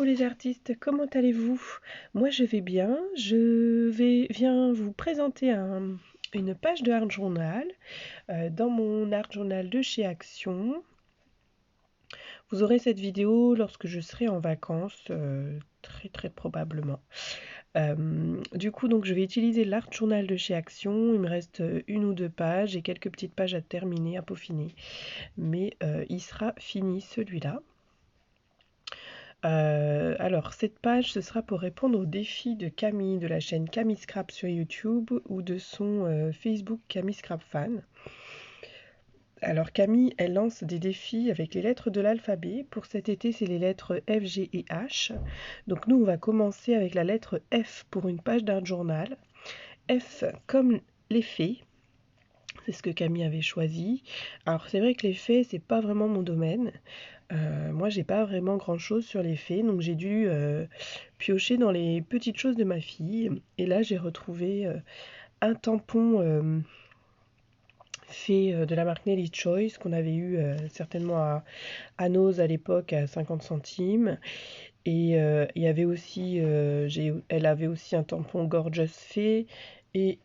Coucou les artistes, comment allez-vous? Moi je vais bien, viens vous présenter une page de Art Journal dans mon Art Journal de chez Action. Vous aurez cette vidéo lorsque je serai en vacances, très probablement. Du coup, donc je vais utiliser l'Art Journal de chez Action. Il me reste une ou deux pages et quelques petites pages à terminer, à peaufiner. Mais il sera fini celui-là. Alors, cette page, ce sera pour répondre au défi de Camille de la chaîne Camille Scrap sur YouTube ou de son Facebook Camille Scrap Fan. Alors Camille, elle lance des défis avec les lettres de l'alphabet. Pour cet été, c'est les lettres F, G et H. Donc nous, on va commencer avec la lettre F pour une page d'Art Journal. F comme les fées. C'est ce que Camille avait choisi. Alors c'est vrai que les fées, c'est pas vraiment mon domaine. Moi, j'ai pas vraiment grand chose sur les fées, donc j'ai dû piocher dans les petites choses de ma fille. Et là, j'ai retrouvé un tampon fait de la marque Nelly Choice qu'on avait eu certainement à Nose à l'époque à 50 centimes. Et il y avait aussi, elle avait aussi un tampon Gorgeous Fée et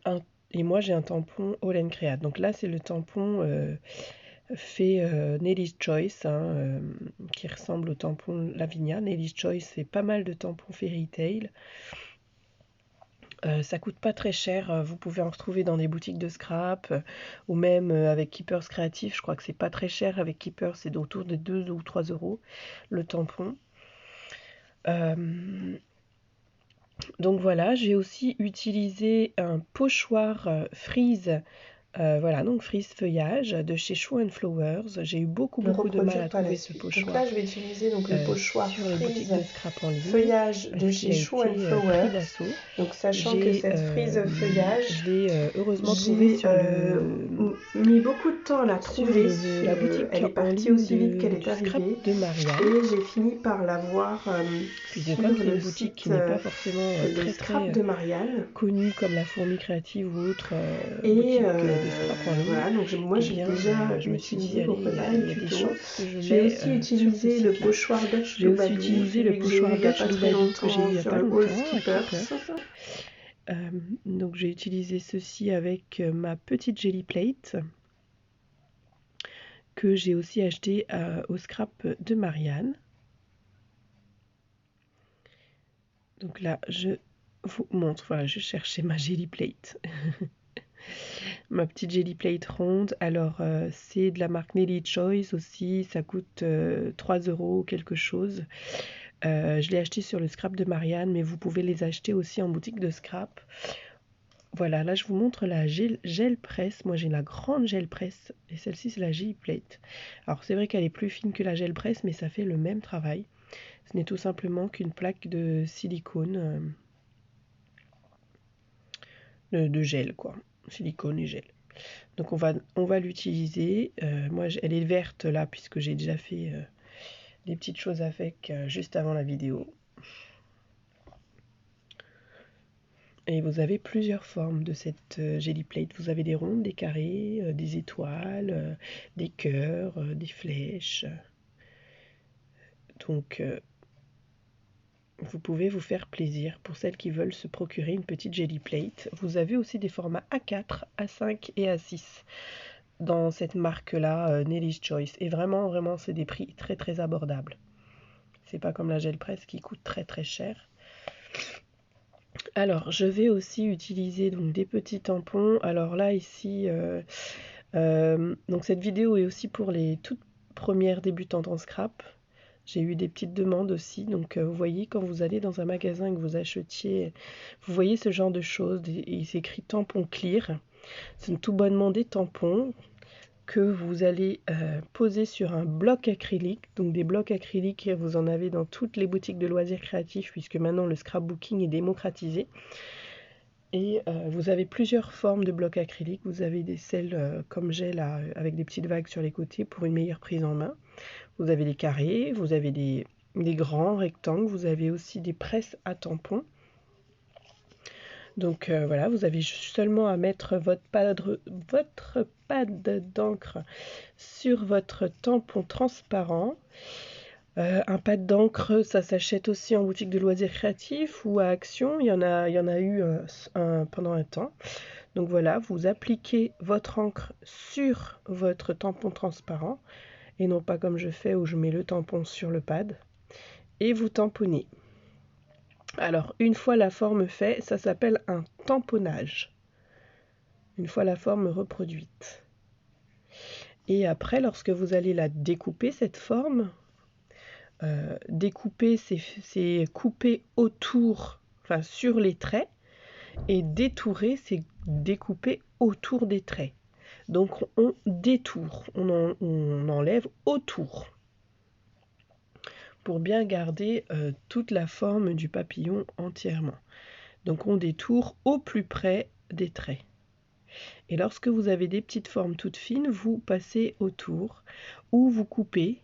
moi j'ai un tampon All & Create. Donc là, c'est le tampon fait Nelly's Choice, qui ressemble au tampon Lavinia. Nelly's Choice, c'est pas mal de tampons Fairy Tail. Ça coûte pas très cher, vous pouvez en retrouver dans des boutiques de scrap ou même avec Keepers Créatif. Je crois que c'est pas très cher avec Keepers, c'est autour de 2 ou 3 euros le tampon. Donc voilà, j'ai aussi utilisé un pochoir frise. Voilà, donc frise feuillage de chez Show & Flowers. J'ai eu beaucoup de mal à trouver ce pochoir. Donc là, je vais utiliser donc le pochoir sur les boutiques de scrap en ligne. Feuillage de chez Show & Flowers. Donc sachant que cette frise feuillage, je l'ai heureusement trouvée sur mis beaucoup de temps à la trouver. La boutique elle est partie aussi vite qu'elle est arrivée. De Marianne. Et j'ai fini par la voir puisque comme c'est une boutique qui n'est pas forcément très de Marianne, connue comme la Fourmi Créative ou autre et boutique de scrap en ligne. Voilà, donc moi j'ai déjà je me suis dit, pour préparer le tuto. J'ai J'ai aussi utilisé le pochoir Dutch Loubadou. J'ai utilisé le pochoir Dutch Loubadou que j'ai eu il n'y a pas longtemps. Donc j'ai utilisé ceci avec ma petite Jelly Plate que j'ai aussi acheté au scrap de Marianne. Donc là, je vous montre, voilà, je cherchais ma Jelly Plate. Ma petite Jelly Plate ronde. Alors, c'est de la marque Nelly Choice aussi. Ça coûte 3 € quelque chose. Je l'ai acheté sur le scrap de Marianne, mais vous pouvez les acheter aussi en boutique de scrap. Voilà, là je vous montre la gel press. Moi j'ai la grande gel press et celle-ci c'est la Jelly Plate. Alors c'est vrai qu'elle est plus fine que la gel press, mais ça fait le même travail. Ce n'est tout simplement qu'une plaque de silicone, de gel quoi. Silicone et gel. Donc on va l'utiliser. Moi elle est verte là puisque j'ai déjà fait des petites choses avec juste avant la vidéo. Et vous avez plusieurs formes de cette Jelly Plate. Vous avez des rondes, des carrés, des étoiles, des cœurs, des flèches. Donc vous pouvez vous faire plaisir pour celles qui veulent se procurer une petite Jelly Plate. Vous avez aussi des formats A4, A5 et A6 dans cette marque-là, Nelly's Choice. Et vraiment, c'est des prix très abordables. C'est pas comme la gel press qui coûte très cher. Alors, je vais aussi utiliser donc des petits tampons. Alors là, ici, donc cette vidéo est aussi pour les toutes premières débutantes en scrap. J'ai eu des petites demandes aussi. Donc, vous voyez, quand vous allez dans un magasin et que vous achetiez, vous voyez ce genre de choses. Il s'écrit tampon clear. Ce sont tout bonnement des tampons que vous allez poser sur un bloc acrylique. Donc des blocs acryliques, vous en avez dans toutes les boutiques de loisirs créatifs puisque maintenant le scrapbooking est démocratisé. Et vous avez plusieurs formes de blocs acryliques. Vous avez celles comme j'ai là avec des petites vagues sur les côtés pour une meilleure prise en main. Vous avez des carrés, vous avez des grands rectangles, vous avez aussi des presses à tampons. Donc voilà, vous avez seulement à mettre votre pad d'encre sur votre tampon transparent. Un pad d'encre, ça s'achète aussi en boutique de loisirs créatifs ou à Action. Il y en a eu pendant un temps. Donc voilà, vous appliquez votre encre sur votre tampon transparent et non pas comme je fais où je mets le tampon sur le pad et vous tamponnez. Alors une fois la forme faite, ça s'appelle un tamponnage. Une fois la forme reproduite. Et après, lorsque vous allez la découper, cette forme, découper, c'est couper autour, enfin sur les traits, et détourer, c'est découper autour des traits. Donc on détourne, on enlève autour, pour bien garder toute la forme du papillon entièrement. Donc on détourne au plus près des traits. Et lorsque vous avez des petites formes toutes fines, vous passez autour ou vous coupez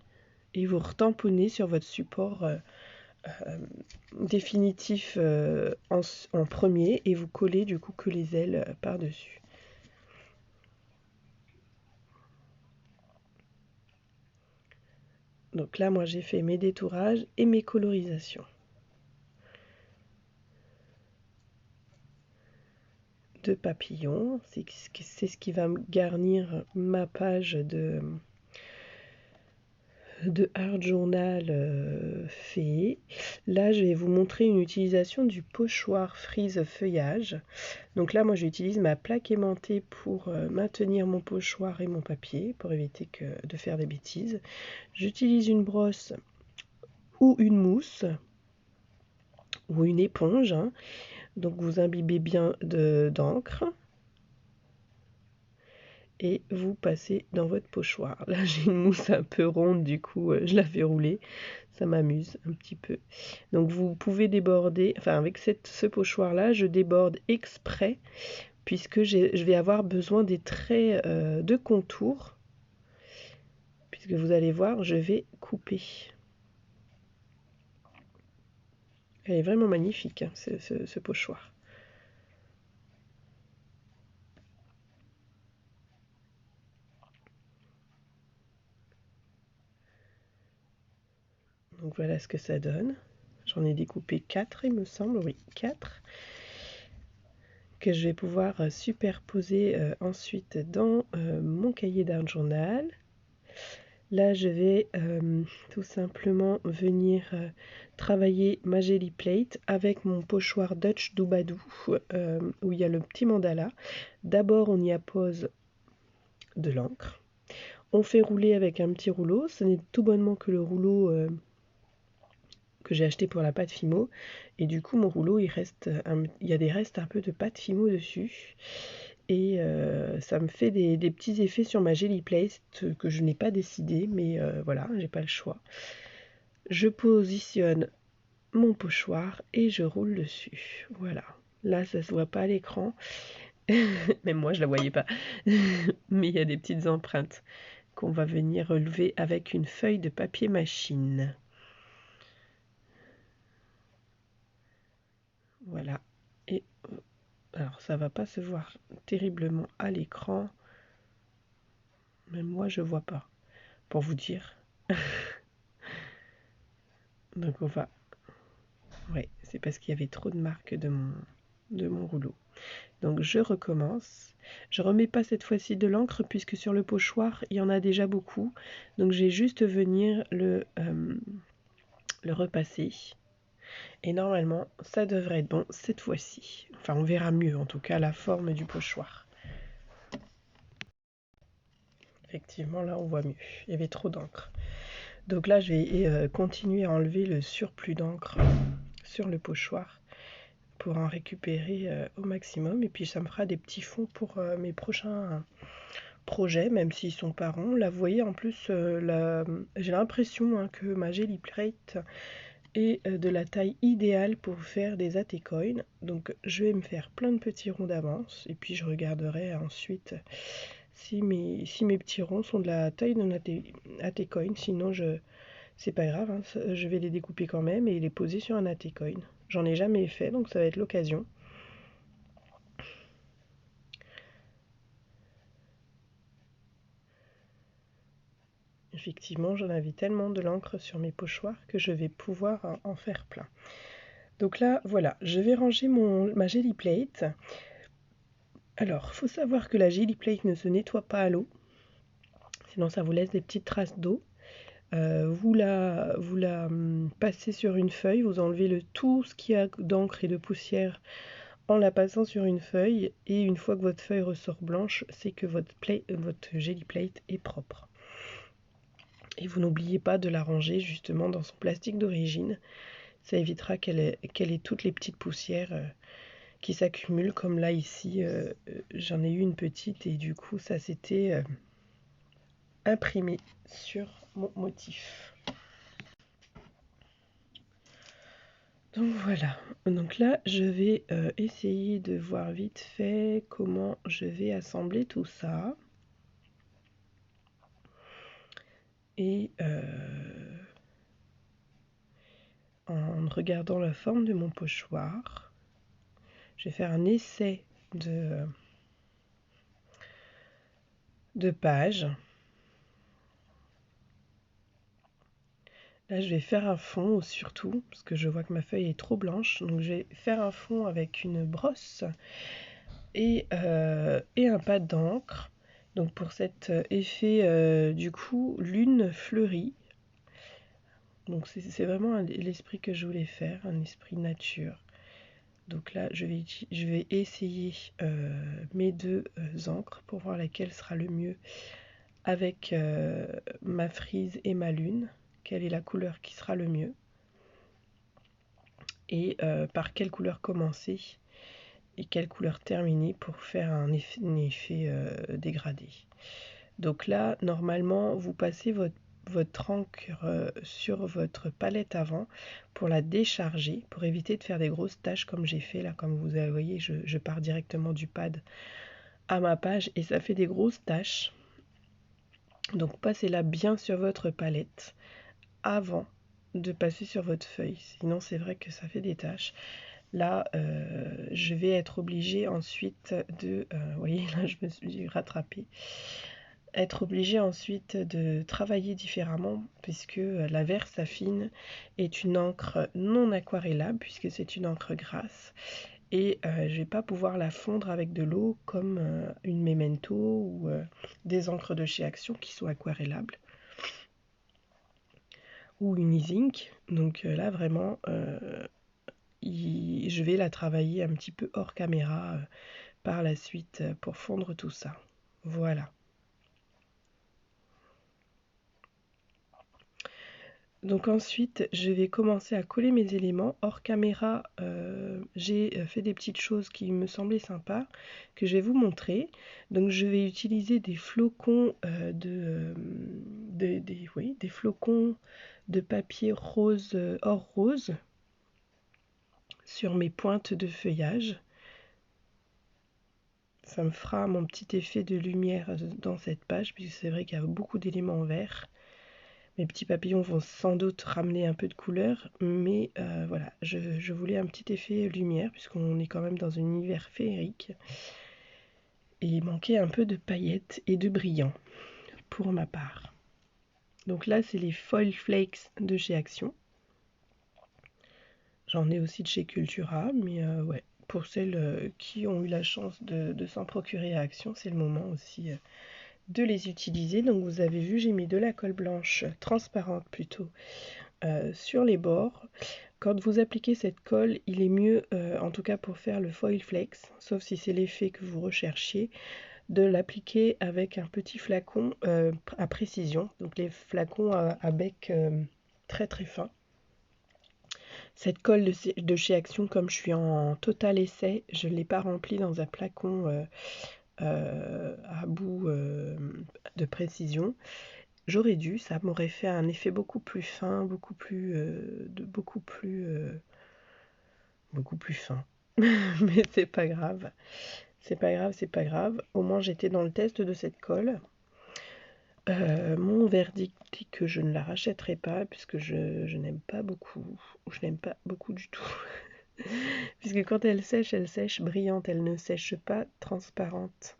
et vous retamponnez sur votre support définitif en premier et vous collez du coup que les ailes par-dessus. Donc là, moi, j'ai fait mes détourages et mes colorisations. De papillons, c'est ce qui va me garnir ma page de Art Journal fait. Là, je vais vous montrer une utilisation du pochoir frise feuillage. Donc là, moi, j'utilise ma plaque aimantée pour maintenir mon pochoir et mon papier, pour éviter de faire des bêtises. J'utilise une brosse ou une mousse ou une éponge. Hein. Donc vous imbibez bien d'encre. Et vous passez dans votre pochoir. Là, j'ai une mousse un peu ronde, du coup, je la fais rouler. Ça m'amuse un petit peu. Donc, vous pouvez déborder, enfin, avec ce pochoir-là, je déborde exprès, puisque je vais avoir besoin des traits de contour. Puisque vous allez voir, je vais couper. Elle est vraiment magnifique, hein, ce pochoir. Donc voilà ce que ça donne. J'en ai découpé 4, il me semble, oui, 4. Que je vais pouvoir superposer ensuite dans mon cahier d'art journal. Là, je vais tout simplement venir travailler ma Gelly Plate avec mon pochoir Dutch Doubadou où il y a le petit mandala. D'abord, on y appose de l'encre. On fait rouler avec un petit rouleau. Ce n'est tout bonnement que le rouleau que j'ai acheté pour la pâte Fimo. Et du coup, mon rouleau, il y a des restes un peu de pâte Fimo dessus. Et ça me fait des petits effets sur ma Gelly Plate que je n'ai pas décidé, mais voilà, j'ai pas le choix. Je positionne mon pochoir et je roule dessus. Voilà. Là, ça se voit pas à l'écran. Même moi, je la voyais pas. Mais il y a des petites empreintes qu'on va venir relever avec une feuille de papier machine. Voilà. Et alors, ça va pas se voir terriblement à l'écran. Même moi, je vois pas. Pour vous dire. Donc, on va... Ouais, c'est parce qu'il y avait trop de marques de mon rouleau. Donc, je recommence. Je remets pas cette fois-ci de l'encre puisque sur le pochoir, il y en a déjà beaucoup. Donc, j'ai juste venir le repasser. Et normalement, ça devrait être bon cette fois-ci. Enfin, on verra mieux en tout cas la forme du pochoir. Effectivement, là, on voit mieux. Il y avait trop d'encre. Donc là, je vais continuer à enlever le surplus d'encre sur le pochoir pour en récupérer au maximum. Et puis, ça me fera des petits fonds pour mes prochains projets, même s'ils sont pas ronds. Là, vous voyez, en plus, j'ai l'impression que ma Gelly Plate est de la taille idéale pour faire des AT-coins. Donc, je vais me faire plein de petits ronds d'avance. Et puis, je regarderai ensuite si mes petits ronds sont de la taille d'un AT-coin. Sinon, c'est pas grave, hein, je vais les découper quand même et les poser sur un AT-coin. J'en ai jamais fait, donc ça va être l'occasion. effectivement, j'en avais tellement de l'encre sur mes pochoirs que je vais pouvoir en faire plein. Donc là, voilà, je vais ranger ma Gelly Plate. Alors, il faut savoir que la Gelly Plate ne se nettoie pas à l'eau, sinon ça vous laisse des petites traces d'eau. Vous la passez sur une feuille, vous enlevez tout ce qu'il y a d'encre et de poussière en la passant sur une feuille, et une fois que votre feuille ressort blanche, c'est que votre Gelly Plate est propre. Et vous n'oubliez pas de la ranger justement dans son plastique d'origine. Ça évitera qu'elle ait toutes les petites poussières qui s'accumulent, comme là ici, j'en ai eu une petite et du coup ça s'était imprimé sur mon motif. Donc voilà, donc là je vais essayer de voir vite fait comment je vais assembler tout ça. Et en regardant la forme de mon pochoir, je vais faire un essai de page. Là, je vais faire un fond surtout, parce que je vois que ma feuille est trop blanche. Donc, je vais faire un fond avec une brosse et un pad d'encre. Donc, pour cet effet, du coup, lune fleurie. Donc, c'est vraiment l'esprit que je voulais faire, un esprit nature. Donc là, je vais essayer mes deux encres pour voir laquelle sera le mieux avec ma frise et ma lune. Quelle est la couleur qui sera le mieux et par quelle couleur commencer et quelle couleur terminer pour faire un effet dégradé. Donc là, normalement, vous passez votre encre sur votre palette avant pour la décharger, pour éviter de faire des grosses taches comme j'ai fait là. Comme vous voyez, je pars directement du pad à ma page et ça fait des grosses taches. Donc passez-la bien sur votre palette avant de passer sur votre feuille, sinon c'est vrai que ça fait des taches. Là, je vais être obligée ensuite de... vous voyez, là je me suis rattrapée. Être obligée ensuite de travailler différemment, puisque la Versafine est une encre non aquarellable, puisque c'est une encre grasse. Et je vais pas pouvoir la fondre avec de l'eau comme une Memento ou des encres de chez Action qui sont aquarellables. Ou une Easink. Donc là vraiment, je vais la travailler un petit peu hors caméra par la suite pour fondre tout ça. Voilà. Donc ensuite, je vais commencer à coller mes éléments. Hors caméra, j'ai fait des petites choses qui me semblaient sympas, que je vais vous montrer. Donc je vais utiliser des flocons des flocons de papier rose, or rose, sur mes pointes de feuillage. Ça me fera mon petit effet de lumière dans cette page, puisque c'est vrai qu'il y a beaucoup d'éléments verts. Mes petits papillons vont sans doute ramener un peu de couleur, mais voilà, je voulais un petit effet lumière, puisqu'on est quand même dans un univers féerique. Et il manquait un peu de paillettes et de brillant, pour ma part. Donc là, c'est les Foil Flakes de chez Action. J'en ai aussi de chez Cultura, mais ouais, pour celles qui ont eu la chance de s'en procurer à Action, c'est le moment aussi de les utiliser. Donc vous avez vu, j'ai mis de la colle blanche, transparente plutôt, sur les bords. Quand vous appliquez cette colle, il est mieux, en tout cas pour faire le foil flex, sauf si c'est l'effet que vous recherchiez, de l'appliquer avec un petit flacon à précision, donc les flacons à bec très très fin. Cette colle de chez Action, comme je suis en total essai, je ne l'ai pas remplie dans un flacon à bout de précision. J'aurais dû, ça m'aurait fait un effet beaucoup plus fin, beaucoup plus fin. Mais c'est pas grave. C'est pas grave, c'est pas grave. Au moins j'étais dans le test de cette colle. Mon verdict est que je ne la rachèterai pas puisque je n'aime pas beaucoup. Je n'aime pas beaucoup du tout. Puisque quand elle sèche brillante, elle ne sèche pas transparente.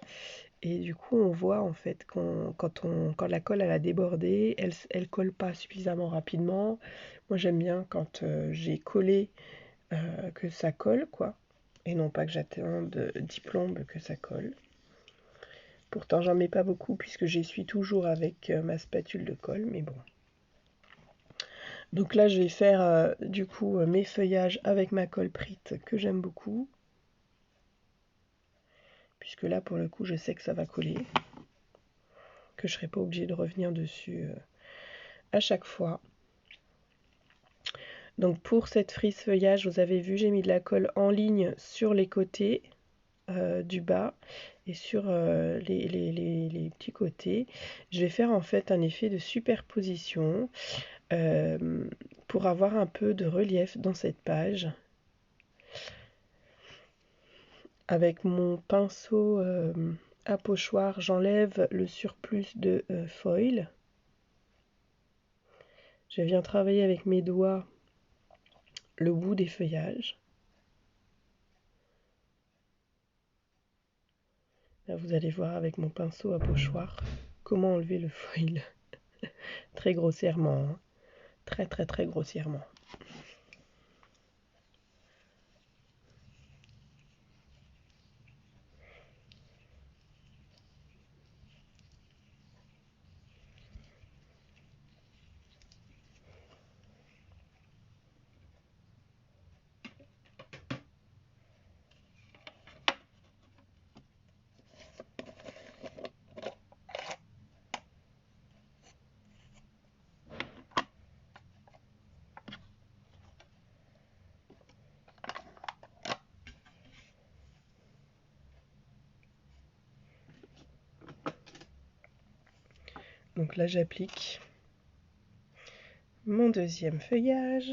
Et du coup, on voit en fait quand la colle elle a débordé, elle colle pas suffisamment rapidement. Moi, j'aime bien quand j'ai collé que ça colle, quoi. Et non pas que j'attende 10 plombes que ça colle. Pourtant, j'en mets pas beaucoup puisque j'essuie toujours avec ma spatule de colle, mais bon. Donc là, je vais faire du coup mes feuillages avec ma colle Pritt que j'aime beaucoup. Puisque là, pour le coup, je sais que ça va coller. Que je ne serai pas obligée de revenir dessus à chaque fois. Donc pour cette frise feuillage, vous avez vu, j'ai mis de la colle en ligne sur les côtés du bas et sur les petits côtés. Je vais faire en fait un effet de superposition pour avoir un peu de relief dans cette page. Avec mon pinceau à pochoir, j'enlève le surplus de foil. Je viens travailler avec mes doigts le bout des feuillages. Là, vous allez voir avec mon pinceau à pochoir comment enlever le foil. Très grossièrement, hein. Très grossièrement. Donc là, j'applique mon deuxième feuillage.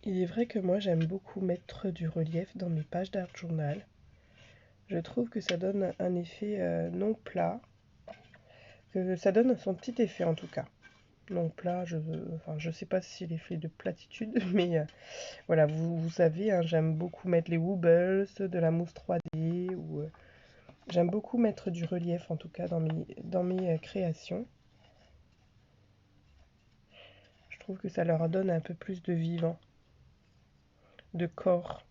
Il est vrai que moi, j'aime beaucoup mettre du relief dans mes pages d'art journal. Je trouve que ça donne un effet non plat. Que ça donne son petit effet en tout cas. Non plat, je sais pas si l'effet de platitude, mais voilà, vous savez, hein, j'aime beaucoup mettre les wobbles, de la mousse 3D, ou j'aime beaucoup mettre du relief en tout cas dans mes créations. Je trouve que ça leur donne un peu plus de vivant, de corps.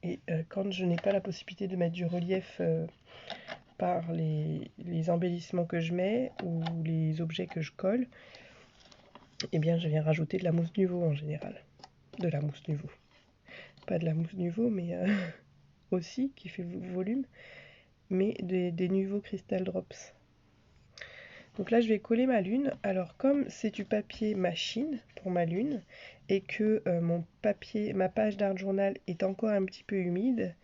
Et quand je n'ai pas la possibilité de mettre du relief par les embellissements que je mets ou les objets que je colle, eh bien je viens rajouter de la mousse Nuvo en général. De la mousse Nuvo. Pas de la mousse Nuvo, mais aussi, qui fait volume, mais des Nuvo Crystal Drops. Donc là, je vais coller ma lune. Alors, comme c'est du papier machine pour ma lune, et que ma page d'art journal est encore un petit peu humide,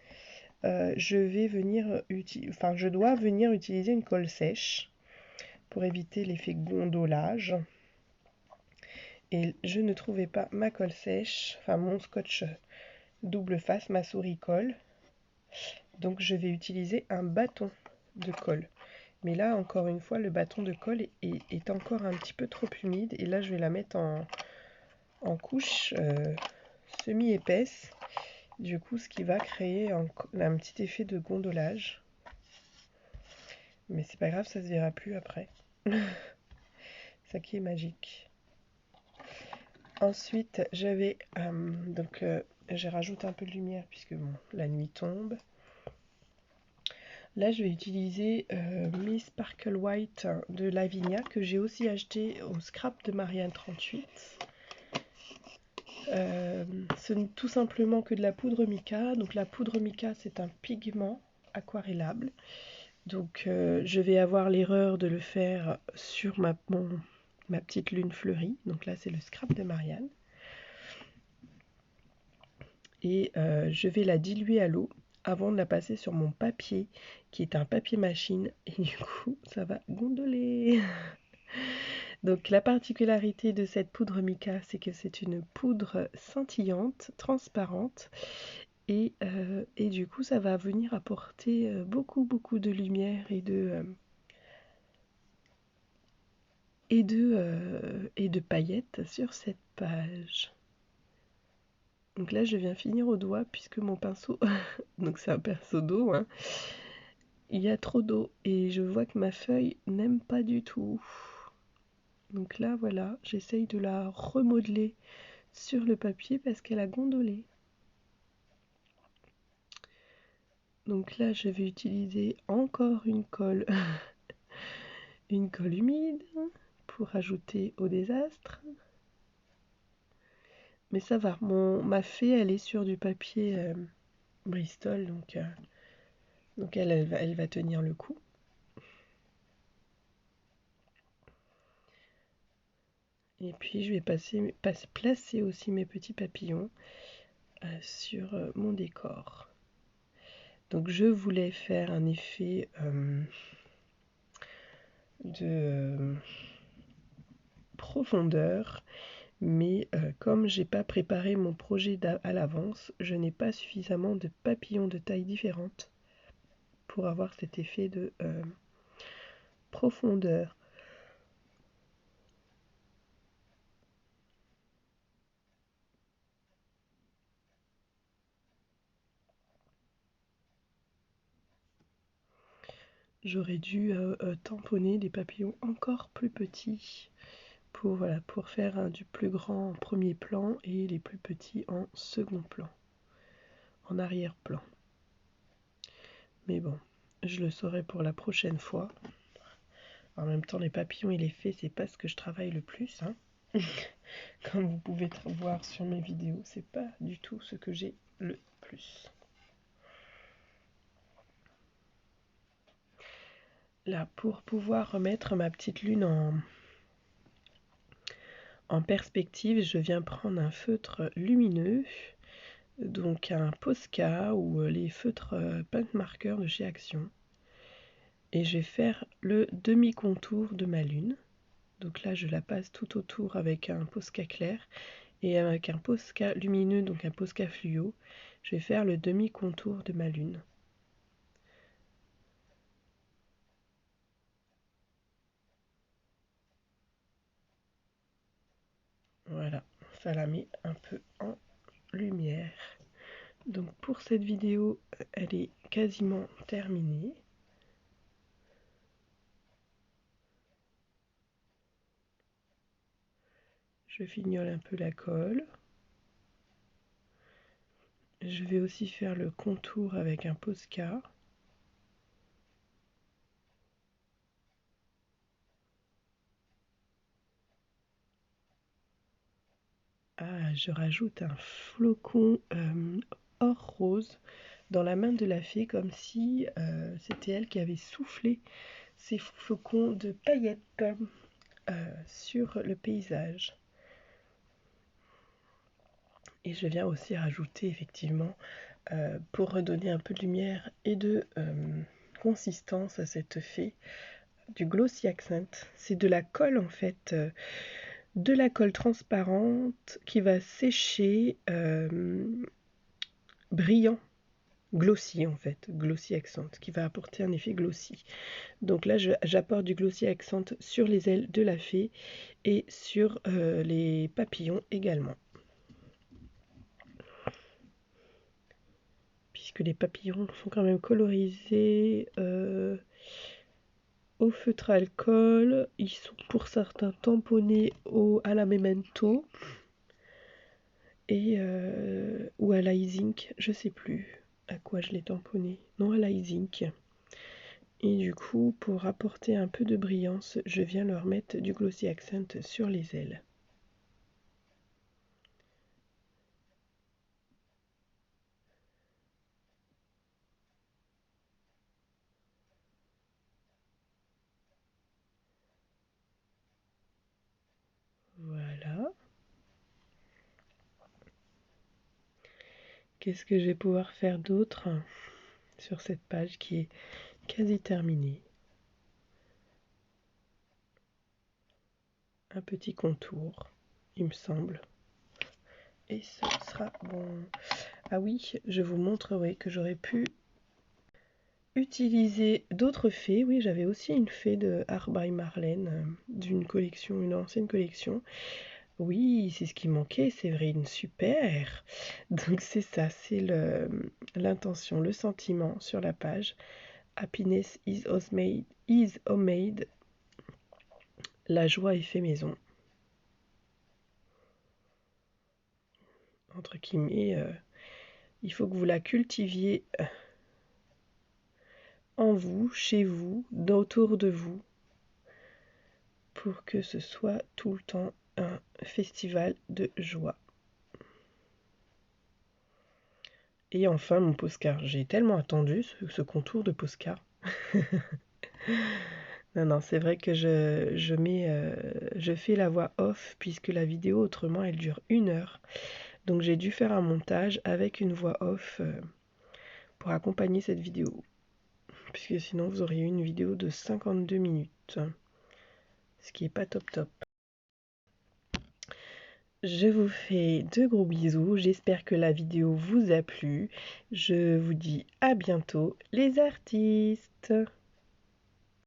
je dois venir utiliser une colle sèche pour éviter l'effet gondolage. Et je ne trouvais pas ma colle sèche, enfin mon scotch double face, ma souris colle. Donc je vais utiliser un bâton de colle. Mais là, encore une fois, le bâton de colle est encore un petit peu trop humide. Et là, je vais la mettre en couche semi-épaisse. Du coup, ce qui va créer un petit effet de gondolage. Mais c'est pas grave, ça se verra plus après. Ça qui est magique. Ensuite, je rajoute un peu de lumière puisque bon, la nuit tombe. Là, je vais utiliser mes Sparkle White de Lavinia que j'ai aussi acheté au scrap de Marianne 38. Ce n'est tout simplement que de la poudre mica. Donc la poudre mica, c'est un pigment aquarellable. Donc je vais avoir l'erreur de le faire sur ma petite lune fleurie. Donc là, c'est le scrap de Marianne. Et je vais la diluer à l'eau avant de la passer sur mon papier, qui est un papier machine, et du coup, ça va gondoler. Donc la particularité de cette poudre mica, c'est que c'est une poudre scintillante, transparente, Et du coup, ça va venir apporter beaucoup de lumière et de paillettes sur cette page. Donc là, je viens finir au doigt puisque mon pinceau, donc c'est un pinceau d'eau, hein, il y a trop d'eau et je vois que ma feuille n'aime pas du tout. Donc là, voilà, j'essaye de la remodeler sur le papier parce qu'elle a gondolé. Donc là, je vais utiliser encore une colle, une colle humide pour ajouter au désastre. Mais ça va, ma fée, elle est sur du papier Bristol, donc elle va tenir le coup. Et puis je vais placer aussi mes petits papillons sur mon décor. Donc je voulais faire un effet de profondeur, mais comme j'ai pas préparé mon projet à l'avance, je n'ai pas suffisamment de papillons de taille différente pour avoir cet effet de profondeur. J'aurais dû tamponner des papillons encore plus petits pour faire du plus grand en premier plan et les plus petits en second plan, en arrière-plan. Mais bon, je le saurai pour la prochaine fois. En même temps, les papillons et les fées, c'est pas ce que je travaille le plus, hein. Comme vous pouvez voir sur mes vidéos, c'est pas du tout ce que j'ai le plus. Là, pour pouvoir remettre ma petite lune en perspective, je viens prendre un feutre lumineux, donc un Posca ou les feutres paint marker de chez Action. Et je vais faire le demi-contour de ma lune. Donc là, je la passe tout autour avec un Posca clair et avec un Posca lumineux, donc un Posca fluo, je vais faire le demi-contour de ma lune. Voilà, ça la met un peu en lumière. Donc pour cette vidéo, elle est quasiment terminée. Je fignole un peu la colle. Je vais aussi faire le contour avec un Posca. Ah, je rajoute un flocon or rose dans la main de la fée, comme si c'était elle qui avait soufflé ces flocons de paillettes sur le paysage. Et je viens aussi rajouter effectivement, pour redonner un peu de lumière et de consistance à cette fée, du Glossy Accent. C'est de la colle en fait, de la colle transparente qui va sécher brillant, glossy en fait, Glossy Accent, qui va apporter un effet glossy. Donc là, j'apporte du Glossy Accent sur les ailes de la fée et sur les papillons également. Puisque les papillons sont quand même colorisés au feutre alcool, ils sont pour certains tamponnés à la Memento et ou à l'I-Zinc, je sais plus à quoi je l'ai tamponné, non à l'I-Zinc. Et du coup, pour apporter un peu de brillance, je viens leur mettre du Glossy Accent sur les ailes. Voilà. Qu'est-ce que je vais pouvoir faire d'autre sur cette page qui est quasi terminée? Un petit contour, il me semble. Et ce sera bon. Ah oui, je vous montrerai que j'aurais pu utiliser d'autres fées. Oui, j'avais aussi une fée de Art by Marlène, d'une collection, une ancienne collection. Oui, c'est ce qui manquait, Séverine, super. Donc c'est ça, c'est l'intention, le sentiment sur la page. Happiness is homemade. La joie est fait maison. Entre guillemets, il faut que vous la cultiviez en vous, chez vous, autour de vous, pour que ce soit tout le temps un festival de joie. Et enfin mon Posca. J'ai tellement attendu ce contour de Posca. Non, c'est vrai que je fais la voix off puisque la vidéo autrement elle dure 1 heure. Donc j'ai dû faire un montage avec une voix off pour accompagner cette vidéo. Puisque sinon vous auriez une vidéo de 52 minutes. Ce qui est pas top. Je vous fais de gros bisous, j'espère que la vidéo vous a plu. Je vous dis à bientôt les artistes.